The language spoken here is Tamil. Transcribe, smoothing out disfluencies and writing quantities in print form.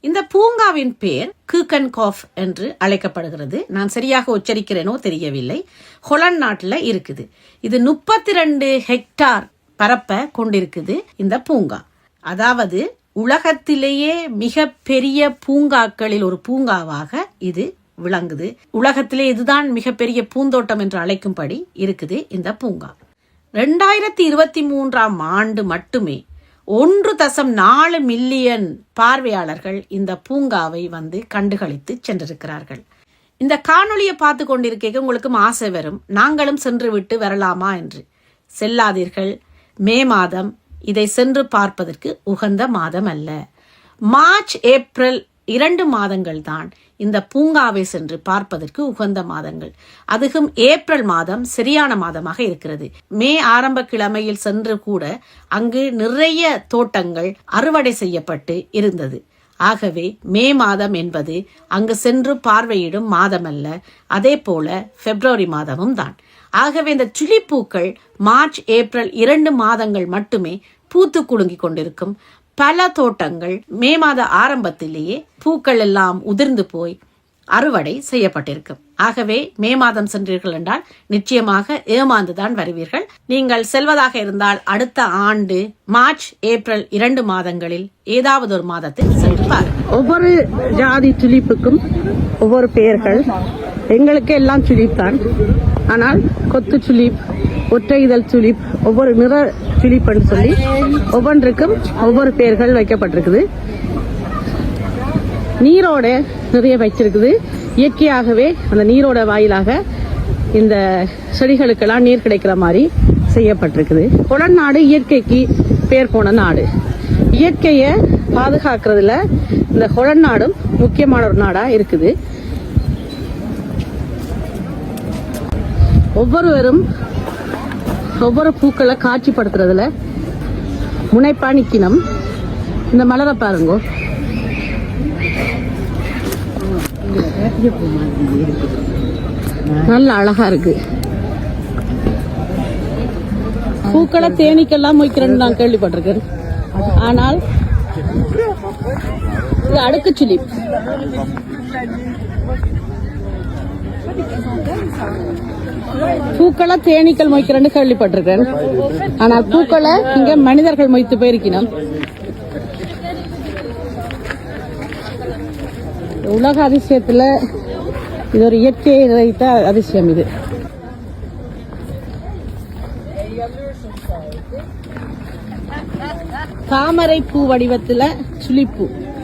இந்த பூங்காவின் பேர் கீகன்காஃப் என்று அழைக்கப்படுகிறது. நான் சரியாக உச்சரிக்கிறேனோ தெரியவில்லை. ஹொலண்ட் நாட்டில் இருக்குது. இது 32 ஹெக்டார் பரப்ப கொண்டிருக்குது இந்த பூங்கா. அதாவது உலகத்திலேயே மிக பெரிய பூங்காக்களில் ஒரு பூங்காவாக இது விளங்குது. உலகத்திலே இதுதான் மிகப்பெரிய பூந்தோட்டம் என்று அழைக்கும்படி இருக்குது இந்த பூங்கா. 2023ஆம் ஆண்டு மட்டுமே 1.4 மில்லியன் பார்வையாளர்கள் இந்த பூங்காவை வந்து கண்டுகளித்து சென்றிருக்கிறார்கள். இந்த காணொளியை பார்த்து கொண்டிருக்க உங்களுக்கு ஆசை வரும், நாங்களும் சென்று விட்டு வரலாமா என்று. செல்லாதீர்கள். மே மாதம் இதை சென்று பார்ப்பதற்கு உகந்த மாதம் அல்ல. மார்ச் ஏப்ரல் 2 மாதங்கள் தான் இந்த பூங்காவை சென்று பார்ப்பதற்கு உகந்த மாதங்கள். அதுவும் ஏப்ரல் மாதம் சரியான மாதமாக இருக்கிறது. மே ஆரம்ப கிழமையில் சென்று கூட அங்கு நிறைய தோட்டங்கள் அறுவடை செய்யப்பட்டு இருந்தது. ஆகவே மே மாதம் என்பது அங்கு சென்று பார்வையிடும் மாதம் அல்ல. அதே போல பிப்ரவரி மாதமும் தான். ஆகவே இந்த துளிப்பூக்கள் மார்ச் ஏப்ரல் 2 மாதங்கள் மட்டுமே பூத்து குலுங்கி கொண்டிருக்கும். பல தோட்டங்கள் மே மாத ஆரம்பத்திலேயே பூக்கள் எல்லாம் உதிர்ந்து போய் அறுவடை செய்யப்பட்டிருக்கும். ஆகவே மே மாதம் சென்றீர்கள் என்றால் நிச்சயமாக ஏமாந்துதான் வருவீர்கள். நீங்கள் செல்வதாக இருந்தால் அடுத்த ஆண்டு மார்ச் ஏப்ரல் 2 மாதங்களில் ஏதாவது ஒரு மாதத்தில் சென்று பாருங்கள். ஒவ்வொரு ஜாதி துளிப்புக்கும் ஒவ்வொரு பெயர்கள். எங்களுக்கு எல்லாம் துளிப் தான். ஆனால் கொத்து துளிப், ஒற்றை இதழ் துளிப், ஒவ்வொரு நிற துளிப் என்று சொல்லி ஒவ்வொன்றுக்கும் ஒவ்வொரு பெயர்கள் வைக்கப்பட்டிருக்குது. நீரோட நிறைய வச்சிருக்குது. இயற்கையாகவே அந்த நீரோட வாயிலாக இந்த செடிகளுக்கெல்லாம் நீர் கிடைக்கிற மாதிரி செய்யப்பட்டிருக்குது. ஹொலண்ட் நாடு இயற்கைக்கு பேர் போன நாடு. இயற்கையை பாதுகாக்கிறதுல இந்த ஹொலண்ட் நாடும் முக்கியமான ஒரு நாடா இருக்குது. ஒவ்வொருவரும் ஒவ்வொரு பூக்களை காட்சிப்படுத்துறதுல முனைப்பா நிக்கணும். இந்த மலரை பாருங்க, நல்ல அழகா இருக்கு. பூக்களை தேனீக்கெல்லாம் மொய்க்கிறேன்னு நான் கேள்விப்பட்டிருக்கேன். ஆனால் இது அடுக்கு சுழி. பூக்களை தேனீக்கள் மொய்க்கிறேன்னு கேள்விப்பட்டிருக்கேன். ஆனால் பூக்களை இங்க மனிதர்கள் மொய்த்து போயிருக்கணும். உலக அதிசயத்துல இது ஒரு இயற்கையை நிறைத்த அதிசயம். இது தாமரை பூ வடிவத்துல சுழிப்பூ.